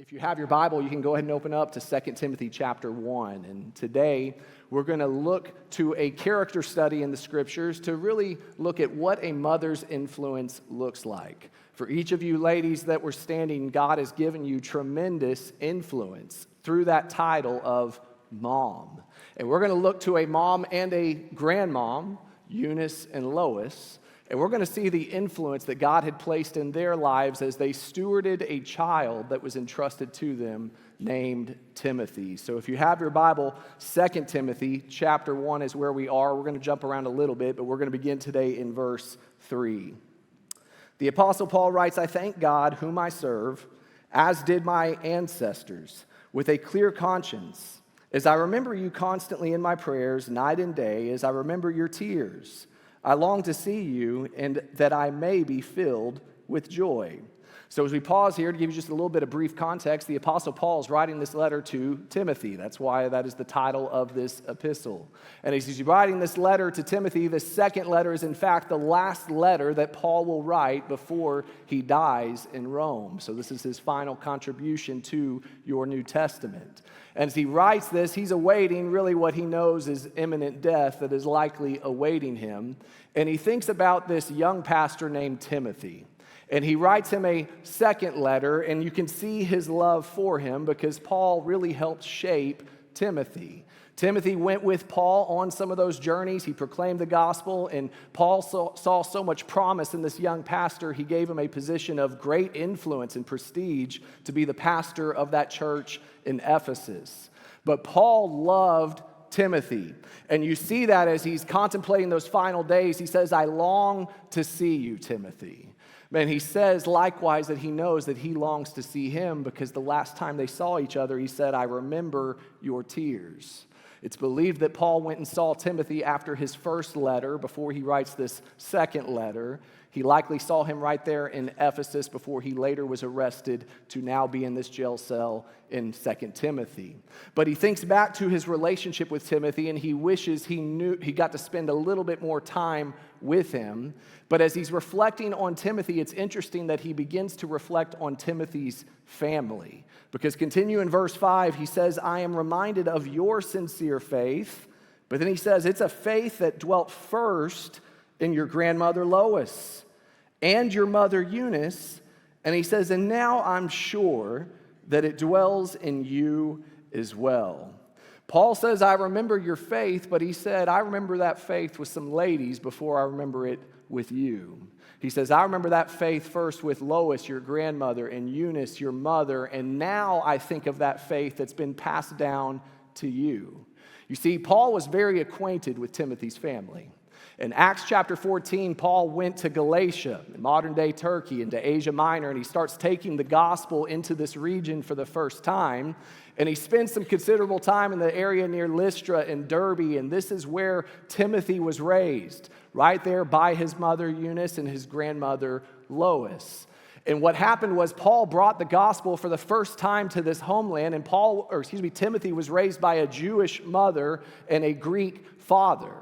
If you have your Bible, you can go ahead and open up to 2 Timothy chapter 1. And today, we're going to look to a character study in the Scriptures to really look at what a mother's influence looks like. For each of you ladies that were standing, God has given you tremendous influence through that title of mom. And we're going to look to a mom and a grandmom, Eunice and Lois, and we're going to see the influence that God had placed in their lives as they stewarded a child that was entrusted to them named Timothy. So if you have your Bible, 2 Timothy chapter 1 is where we are. We're going to jump around a little bit, but we're going to begin today in verse 3. The Apostle Paul writes, "I thank God whom I serve, as did my ancestors, with a clear conscience, as I remember you constantly in my prayers, night and day, as I remember your tears. I long to see you, and that I may be filled with joy." So as we pause here to give you just a little bit of brief context, the Apostle Paul is writing this letter to Timothy. That's why that is the title of this epistle. And as he's writing this letter to Timothy, the second letter is in fact the last letter that Paul will write before he dies in Rome. So this is his final contribution to your New Testament. And as he writes this, he's awaiting really what he knows is imminent death that is likely awaiting him. And he thinks about this young pastor named Timothy. And he writes him a second letter, and you can see his love for him because Paul really helped shape Timothy. Timothy went with Paul on some of those journeys. He proclaimed the gospel, and Paul saw so much promise in this young pastor, he gave him a position of great influence and prestige to be the pastor of that church in Ephesus. But Paul loved Timothy, and you see that as he's contemplating those final days. He says, "I long to see you, Timothy." And he says likewise that he knows that he longs to see him because the last time they saw each other, he said, "I remember your tears." It's believed that Paul went and saw Timothy after his first letter before he writes this second letter. He likely saw him right there in Ephesus before he later was arrested to now be in this jail cell in 2 Timothy. But he thinks back to his relationship with Timothy and he wishes he got to spend a little bit more time with him. But as he's reflecting on Timothy, it's interesting that he begins to reflect on Timothy's family. Because continue in verse 5, he says, "I am reminded of your sincere faith." But then he says, "It's a faith that dwelt first in your grandmother Lois and your mother Eunice." And he says, "And now I'm sure that it dwells in you as well." Paul says, "I remember your faith," but he said, "I remember that faith with some ladies before I remember it with you." He says, "I remember that faith first with Lois, your grandmother, and Eunice, your mother, and now I think of that faith that's been passed down to you." You see, Paul was very acquainted with Timothy's family. In Acts chapter 14, Paul went to Galatia, modern-day Turkey, into Asia Minor, and he starts taking the gospel into this region for the first time. And he spends some considerable time in the area near Lystra and Derbe, and this is where Timothy was raised, right there by his mother Eunice and his grandmother Lois. And what happened was Paul brought the gospel for the first time to this homeland, and Timothy was raised by a Jewish mother and a Greek father.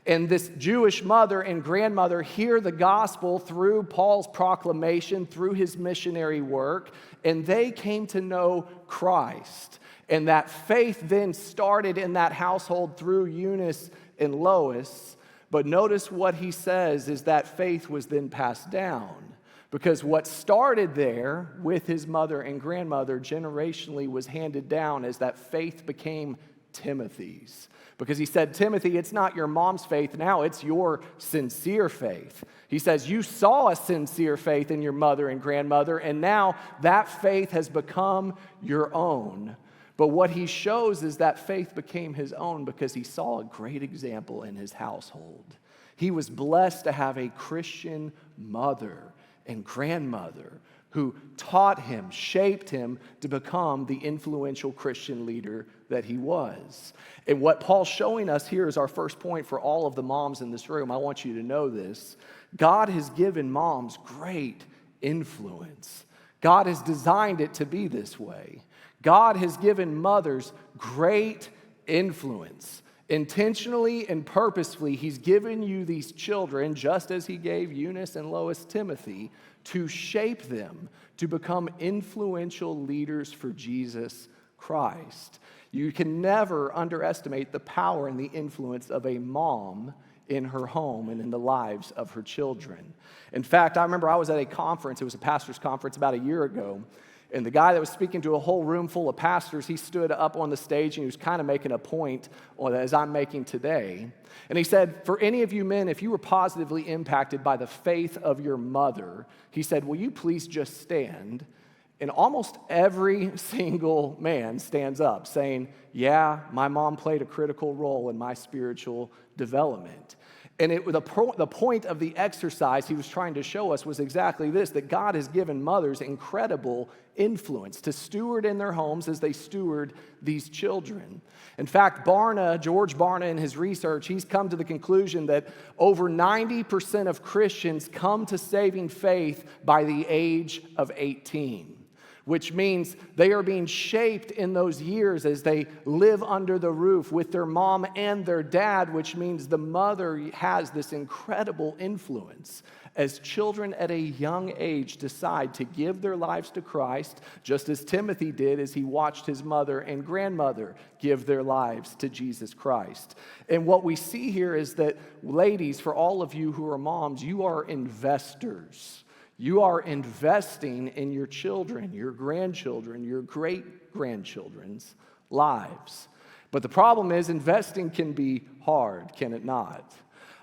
And this Jewish mother and grandmother hear the gospel through Paul's proclamation, through his missionary work, and they came to know Christ. And that faith then started in that household through Eunice and Lois. But notice what he says is that faith was then passed down. Because what started there with his mother and grandmother generationally was handed down as that faith became Timothy's. Because he said, "Timothy, it's not your mom's faith now, it's your sincere faith." He says, "You saw a sincere faith in your mother and grandmother, and now that faith has become your own." But what he shows is that faith became his own because he saw a great example in his household. He was blessed to have a Christian mother and grandmother who taught him, shaped him to become the influential Christian leader that he was. And what Paul's showing us here is our first point for all of the moms in this room. I want you to know this. God has given moms great influence. God has designed it to be this way. God has given mothers great influence. Intentionally and purposefully, he's given you these children, just as he gave Eunice and Lois Timothy, to shape them to become influential leaders for Jesus Christ. You can never underestimate the power and the influence of a mom in her home and in the lives of her children. In fact, I remember I was at a conference, it was a pastor's conference about a year ago, and the guy that was speaking to a whole room full of pastors, he stood up on the stage and he was kind of making a point, as I'm making today. And he said, for any of you men, if you were positively impacted by the faith of your mother, he said, will you please just stand? And almost every single man stands up saying, yeah, my mom played a critical role in my spiritual development. And the point of the exercise he was trying to show us was exactly this, that God has given mothers incredible influence to steward in their homes as they steward these children. In fact, George Barna, in his research, he's come to the conclusion that over 90% of Christians come to saving faith by the age of 18. Which means they are being shaped in those years as they live under the roof with their mom and their dad, which means the mother has this incredible influence as children at a young age decide to give their lives to Christ, just as Timothy did as he watched his mother and grandmother give their lives to Jesus Christ. And what we see here is that, ladies, for all of you who are moms, you are investors. You are investing in your children, your grandchildren, your great-grandchildren's lives. But the problem is investing can be hard, can it not?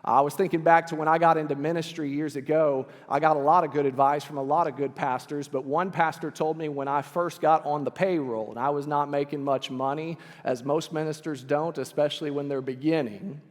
I was thinking back to when I got into ministry years ago. I got a lot of good advice from a lot of good pastors, but one pastor told me when I first got on the payroll, and I was not making much money, as most ministers don't, especially when they're beginning.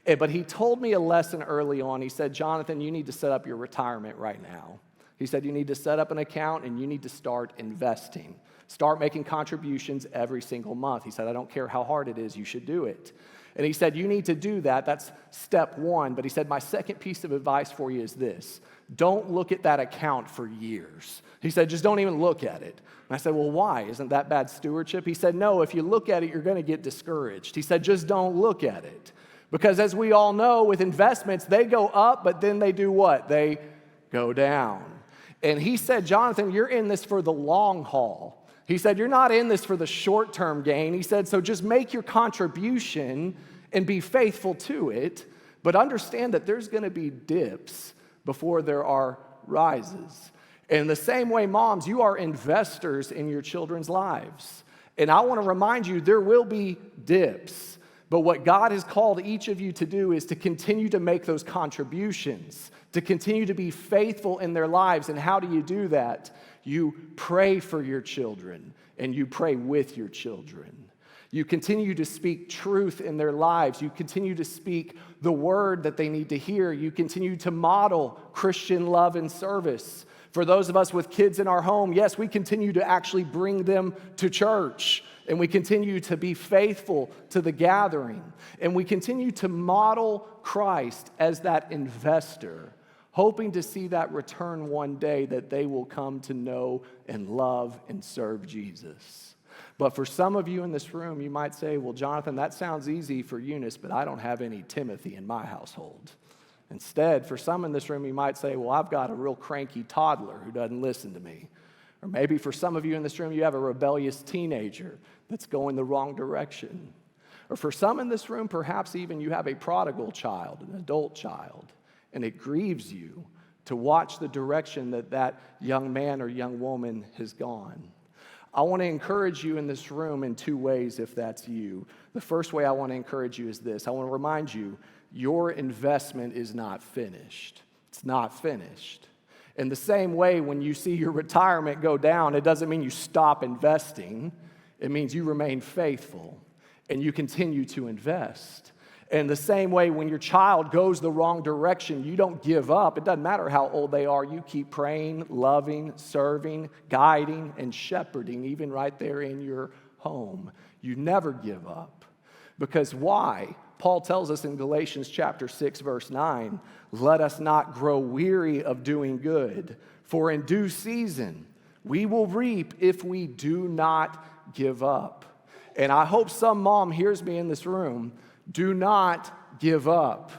But he told me a lesson early on. He said, Jonathan, you need to set up your retirement right now. He said, you need to set up an account and you need to start investing. Start making contributions every single month. He said, I don't care how hard it is, you should do it. And he said, you need to do that. That's step one. But he said, my second piece of advice for you is this. Don't look at that account for years. He said, just don't even look at it. And I said, well, why? Isn't that bad stewardship? He said, no, if you look at it, you're going to get discouraged. He said, just don't look at it. Because as we all know, with investments, they go up, but then they do what? They go down. And he said, Jonathan, you're in this for the long haul. He said, you're not in this for the short-term gain. He said, so just make your contribution and be faithful to it, but understand that there's going to be dips before there are rises. And in the same way, moms, you are investors in your children's lives. And I want to remind you, there will be dips. But what God has called each of you to do is to continue to make those contributions, to continue to be faithful in their lives. And how do you do that? You pray for your children, and you pray with your children. You continue to speak truth in their lives. You continue to speak the word that they need to hear. You continue to model Christian love and service. For those of us with kids in our home, yes, we continue to actually bring them to church. And we continue to be faithful to the gathering. And we continue to model Christ as that investor, hoping to see that return one day that they will come to know and love and serve Jesus. But for some of you in this room, you might say, well, Jonathan, that sounds easy for Eunice, but I don't have any Timothy in my household. Instead, for some in this room, you might say, well, I've got a real cranky toddler who doesn't listen to me. Or maybe for some of you in this room, you have a rebellious teenager that's going the wrong direction. Or for some in this room, perhaps even you have a prodigal child, an adult child, and it grieves you to watch the direction that that young man or young woman has gone. I want to encourage you in this room in two ways if that's you. The first way I want to encourage you is this. I want to remind you, your investment is not finished. It's not finished. In the same way, when you see your retirement go down, it doesn't mean you stop investing. It means you remain faithful and you continue to invest. In the same way, when your child goes the wrong direction, you don't give up. It doesn't matter how old they are. You keep praying, loving, serving, guiding, and shepherding, even right there in your home. You never give up. Because why? Paul tells us in Galatians chapter 6, verse 9, let us not grow weary of doing good, for in due season we will reap if we do not give up. And I hope some mom hears me in this room. Do not give up.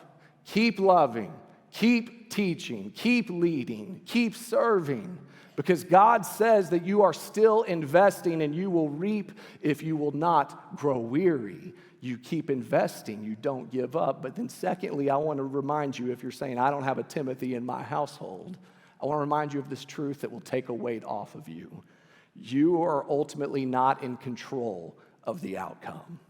Keep loving. Keep teaching, keep leading, keep serving, because God says that you are still investing and you will reap if you will not grow weary. You keep investing, you don't give up. But then secondly, I want to remind you, if you're saying, I don't have a Timothy in my household, I want to remind you of this truth that will take a weight off of you. You are ultimately not in control of the outcome.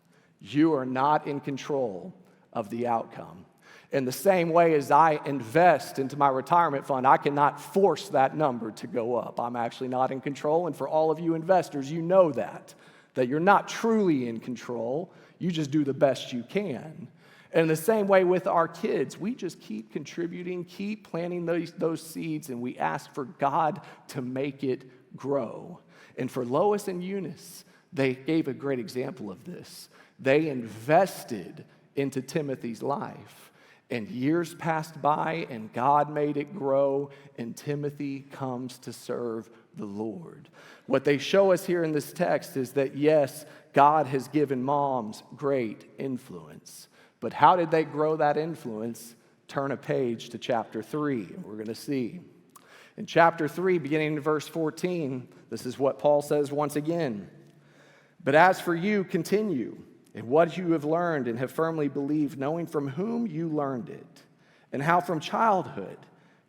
You are not in control of the outcome. In the same way as I invest into my retirement fund, I cannot force that number to go up. I'm actually not in control. And for all of you investors, you know that you're not truly in control. You just do the best you can. And in the same way with our kids, we just keep contributing, keep planting those seeds, and we ask for God to make it grow. And for Lois and Eunice, they gave a great example of this. They invested into Timothy's life. And years passed by, and God made it grow, and Timothy comes to serve the Lord. What they show us here in this text is that, yes, God has given moms great influence. But how did they grow that influence? Turn a page to chapter 3, and we're going to see. In chapter 3, beginning in verse 14, this is what Paul says once again. But as for you, continue in what you have learned and have firmly believed, knowing from whom you learned it, and how from childhood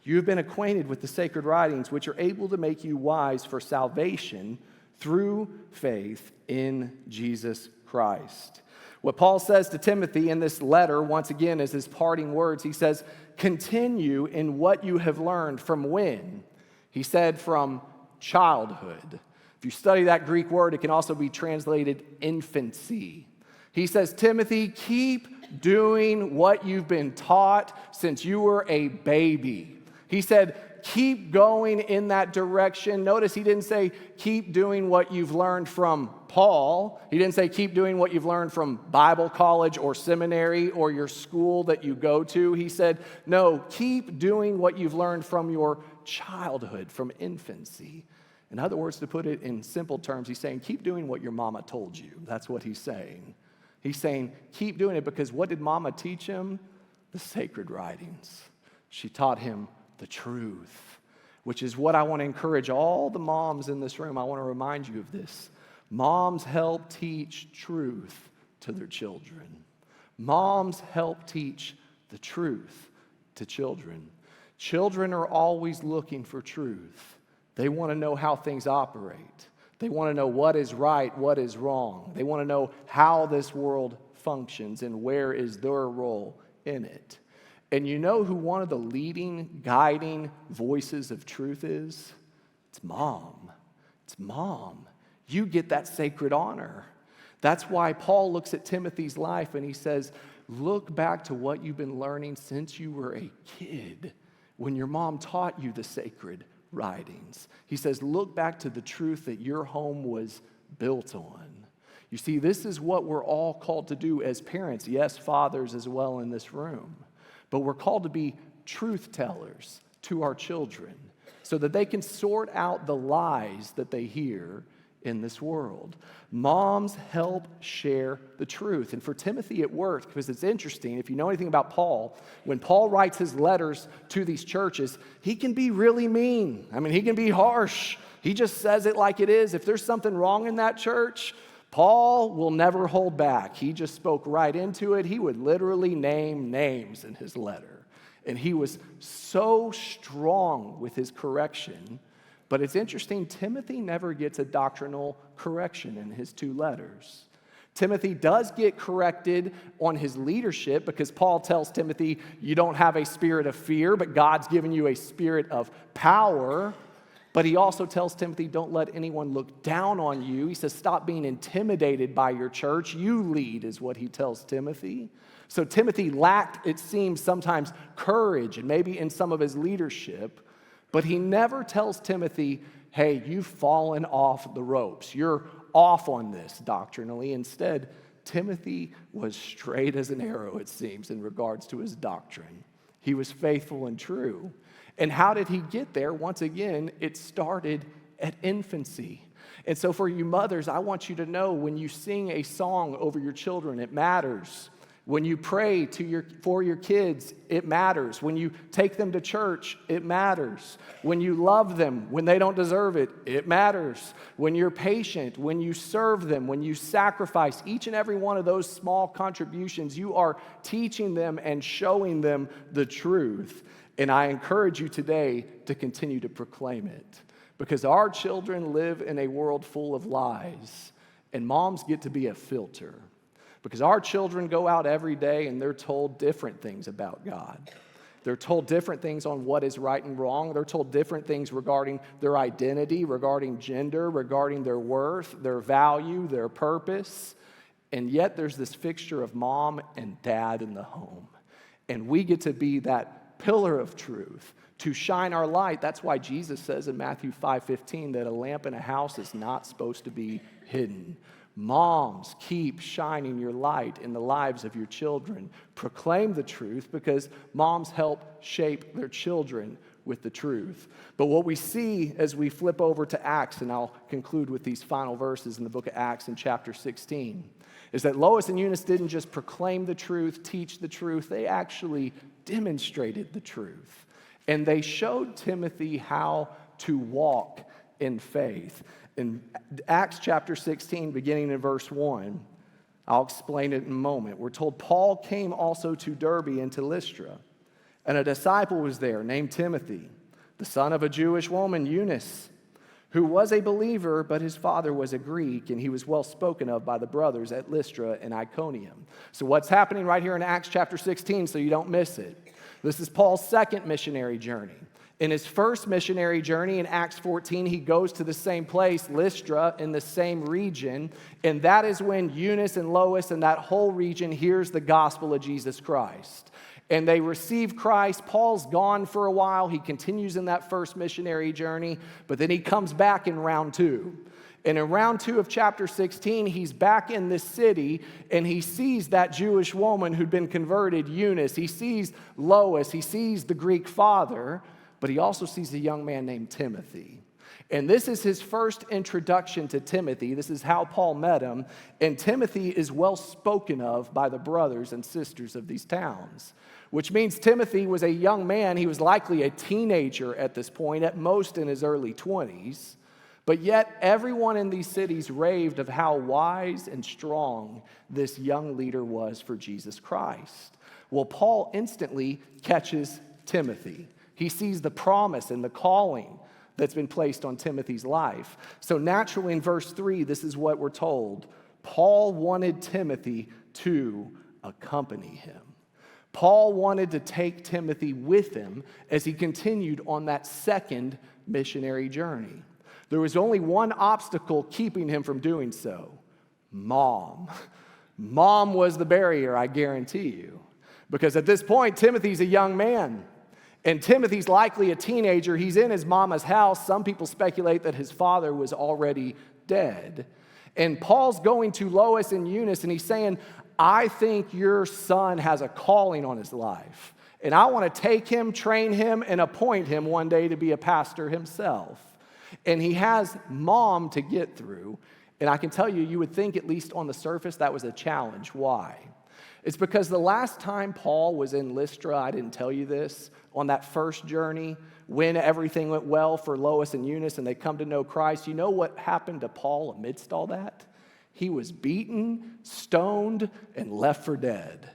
you have been acquainted with the sacred writings, which are able to make you wise for salvation through faith in Jesus Christ. What Paul says to Timothy in this letter, once again, is his parting words. He says, continue in what you have learned from when? He said from childhood. If you study that Greek word, it can also be translated infancy. He says, Timothy, keep doing what you've been taught since you were a baby. He said, keep going in that direction. Notice he didn't say, keep doing what you've learned from Paul. He didn't say, keep doing what you've learned from Bible college or seminary or your school that you go to. He said, no, keep doing what you've learned from your childhood, from infancy. In other words, to put it in simple terms, he's saying, keep doing what your mama told you. That's what he's saying. He's saying, keep doing it, because what did mama teach him? The sacred writings. She taught him the truth, which is what I want to encourage all the moms in this room. I want to remind you of this. Moms help teach truth to their children. Moms help teach the truth to children. Children are always looking for truth. They want to know how things operate. They want to know what is right, what is wrong. They want to know how this world functions and where is their role in it. And you know who one of the leading, guiding voices of truth is? It's mom. It's mom. You get that sacred honor. That's why Paul looks at Timothy's life and he says, look back to what you've been learning since you were a kid, when your mom taught you the sacred writings. He says, look back to the truth that your home was built on. You see, this is what we're all called to do as parents. Yes, fathers as well in this room. But we're called to be truth tellers to our children so that they can sort out the lies that they hear in this world. Moms help share the truth. And for Timothy, it worked, because it's interesting. If you know anything about Paul, when Paul writes his letters to these churches, he can be really mean. I mean, he can be harsh. He just says it like it is. If there's something wrong in that church, Paul will never hold back. He just spoke right into it. He would literally name names in his letter. And he was so strong with his correction. But it's interesting, Timothy never gets a doctrinal correction in his 2 letters. Timothy does get corrected on his leadership, because Paul tells Timothy, you don't have a spirit of fear, but God's given you a spirit of power. But he also tells Timothy, don't let anyone look down on you. He says, stop being intimidated by your church. You lead, is what he tells Timothy. So Timothy lacked, it seems, sometimes courage and maybe in some of his leadership. But he never tells Timothy, hey, you've fallen off the ropes. You're off on this doctrinally. Instead, Timothy was straight as an arrow, it seems, in regards to his doctrine. He was faithful and true. And how did he get there? Once again, it started at infancy. And so for you mothers, I want you to know, when you sing a song over your children, it matters. When you pray for your kids, it matters. When you take them to church, it matters. When you love them when they don't deserve it, it matters. When you're patient, when you serve them, when you sacrifice, each and every one of those small contributions, you are teaching them and showing them the truth. And I encourage you today to continue to proclaim it, because our children live in a world full of lies, and moms get to be a filter. Because our children go out every day and they're told different things about God. They're told different things on what is right and wrong. They're told different things regarding their identity, regarding gender, regarding their worth, their value, their purpose. And yet there's this fixture of mom and dad in the home. And we get to be that pillar of truth, to shine our light. That's why Jesus says in Matthew 5:15 that a lamp in a house is not supposed to be hidden. Moms, keep shining your light in the lives of your children. Proclaim the truth, because moms help shape their children with the truth. But what we see as we flip over to Acts, and I'll conclude with these final verses in the book of Acts in chapter 16, is that Lois and Eunice didn't just proclaim the truth, teach the truth, they actually demonstrated the truth. And they showed Timothy how to walk in faith. In Acts chapter 16, beginning in verse 1, I'll explain it in a moment. We're told Paul came also to Derbe and to Lystra, and a disciple was there named Timothy, the son of a Jewish woman, Eunice, who was a believer, but his father was a Greek, and he was well spoken of by the brothers at Lystra and Iconium. So what's happening right here in Acts chapter 16, so you don't miss it? This is Paul's second missionary journey. In his first missionary journey in Acts 14, he goes to the same place, Lystra, in the same region, and that is when Eunice and Lois and that whole region hears the gospel of Jesus Christ. And they receive Christ. Paul's gone for a while. He continues in that first missionary journey, but then he comes back in round 2. And in round 2 of chapter 16, he's back in this city, and he sees that Jewish woman who'd been converted, Eunice. He sees Lois. He sees the Greek father. But he also sees a young man named Timothy. And this is his first introduction to Timothy. This is how Paul met him. And Timothy is well spoken of by the brothers and sisters of these towns, which means Timothy was a young man. He was likely a teenager at this point, at most in his early 20s. But yet everyone in these cities raved of how wise and strong this young leader was for Jesus Christ. Well, Paul instantly catches Timothy. He sees the promise and the calling that's been placed on Timothy's life. So naturally in verse 3, this is what we're told. Paul wanted Timothy to accompany him. Paul wanted to take Timothy with him as he continued on that second missionary journey. There was only one obstacle keeping him from doing so: mom. Mom was the barrier, I guarantee you. Because at this point, Timothy's a young man. And Timothy's likely a teenager. He's in his mama's house. Some people speculate that his father was already dead. And Paul's going to Lois and Eunice, and he's saying, I think your son has a calling on his life. And I want to take him, train him, and appoint him one day to be a pastor himself. And he has mom to get through. And I can tell you, you would think, at least on the surface, that was a challenge. Why? It's because the last time Paul was in Lystra, I didn't tell you this, on that first journey, when everything went well for Lois and Eunice and they come to know Christ, you know what happened to Paul amidst all that? He was beaten, stoned, and left for dead.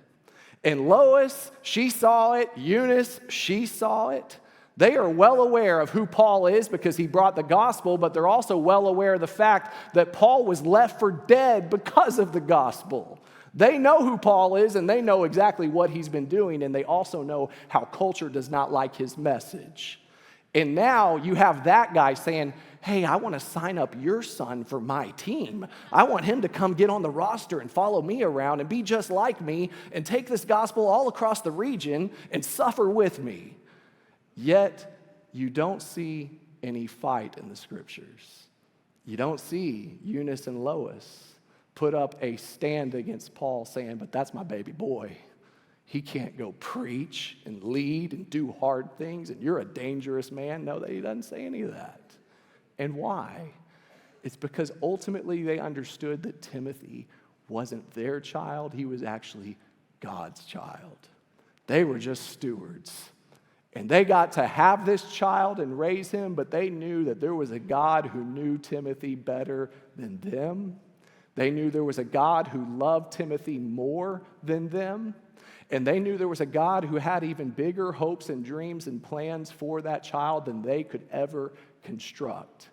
And Lois, she saw it. Eunice, she saw it. They are well aware of who Paul is because he brought the gospel, but they're also well aware of the fact that Paul was left for dead because of the gospel. They know who Paul is, and they know exactly what he's been doing, and they also know how culture does not like his message. And now you have that guy saying, hey, I want to sign up your son for my team. I want him to come get on the roster and follow me around and be just like me and take this gospel all across the region and suffer with me. Yet you don't see any fight in the scriptures. You don't see Eunice and Lois put up a stand against Paul saying, but that's my baby boy. He can't go preach and lead and do hard things, and you're a dangerous man. No, he doesn't say any of that. And why? It's because ultimately they understood that Timothy wasn't their child. He was actually God's child. They were just stewards. And they got to have this child and raise him, but they knew that there was a God who knew Timothy better than them. They knew there was a God who loved Timothy more than them. And they knew there was a God who had even bigger hopes and dreams and plans for that child than they could ever construct.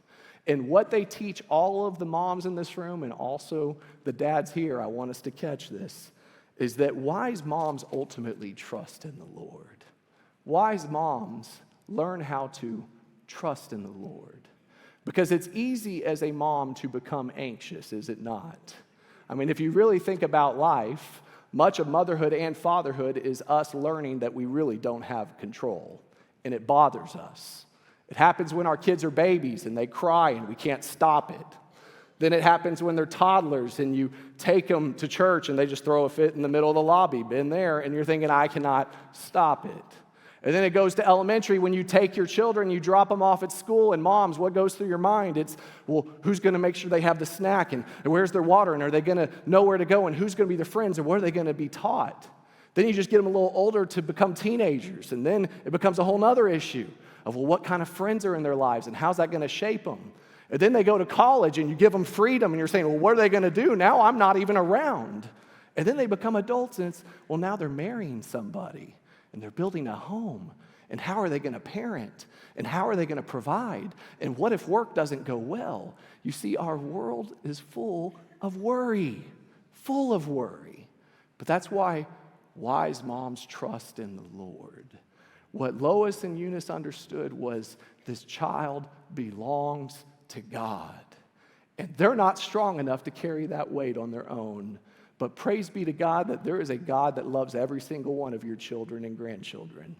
And what they teach all of the moms in this room and also the dads here, I want us to catch this, is that wise moms ultimately trust in the Lord. Wise moms learn how to trust in the Lord. Because it's easy as a mom to become anxious, is it not? I mean, if you really think about life, much of motherhood and fatherhood is us learning that we really don't have control, and it bothers us. It happens when our kids are babies and they cry and we can't stop it. Then it happens when they're toddlers and you take them to church and they just throw a fit in the middle of the lobby. Been there, and you're thinking, I cannot stop it. And then it goes to elementary when you take your children, you drop them off at school, and moms, what goes through your mind? It's, well, who's going to make sure they have the snack, and where's their water, and are they going to know where to go, and who's going to be their friends, and what are they going to be taught? Then you just get them a little older to become teenagers, and then it becomes a whole other issue of, well, what kind of friends are in their lives, and how's that going to shape them? And then they go to college, and you give them freedom, and you're saying, well, what are they going to do? Now I'm not even around. And then they become adults, and it's, well, now they're marrying somebody. And they're building a home. And how are they going to parent? And how are they going to provide? And what if work doesn't go well? You see, our world is full of worry. Full of worry. But that's why wise moms trust in the Lord. What Lois and Eunice understood was this child belongs to God. And they're not strong enough to carry that weight on their own. But praise be to God that there is a God that loves every single one of your children and grandchildren.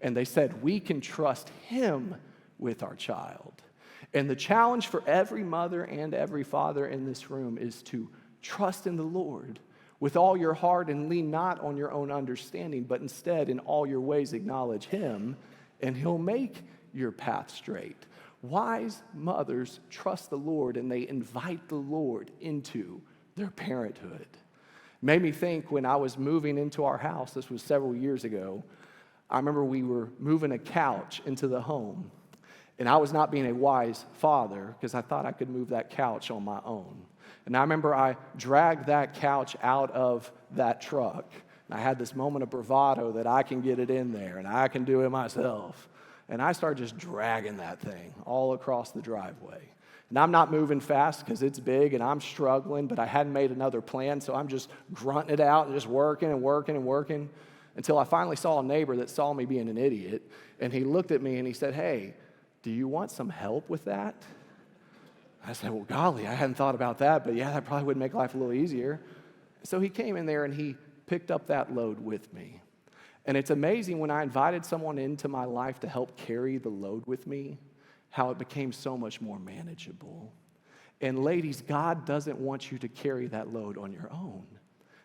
And they said, we can trust him with our child. And the challenge for every mother and every father in this room is to trust in the Lord with all your heart and lean not on your own understanding, but instead in all your ways acknowledge him, and he'll make your path straight. Wise mothers trust the Lord, and they invite the Lord into their parenthood. Made me think when I was moving into our house, this was several years ago, I remember we were moving a couch into the home, and I was not being a wise father because I thought I could move that couch on my own. And I remember I dragged that couch out of that truck, and I had this moment of bravado that I can get it in there, and I can do it myself. And I started just dragging that thing all across the driveway. And I'm not moving fast because it's big and I'm struggling, but I hadn't made another plan, so I'm just grunting it out and just working and working and working until I finally saw a neighbor that saw me being an idiot, and he looked at me and he said, hey, do you want some help with that? I said, well, golly, I hadn't thought about that, but yeah, that probably would make life a little easier. So he came in there and he picked up that load with me. And it's amazing when I invited someone into my life to help carry the load with me, how it became so much more manageable. And ladies, God doesn't want you to carry that load on your own.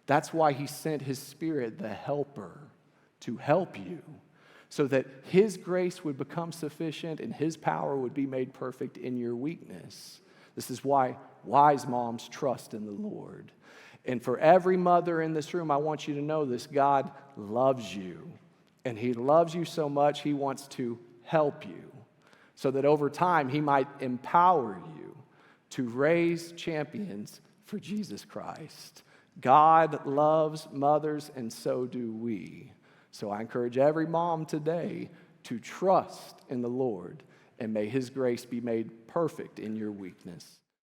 That's why he sent his Spirit, the helper, to help you so that his grace would become sufficient and his power would be made perfect in your weakness. This is why wise moms trust in the Lord. And for every mother in this room, I want you to know this: God loves you. And he loves you so much, he wants to help you, so that over time he might empower you to raise champions for Jesus Christ. God loves mothers, and so do we. So I encourage every mom today to trust in the Lord, and may his grace be made perfect in your weakness.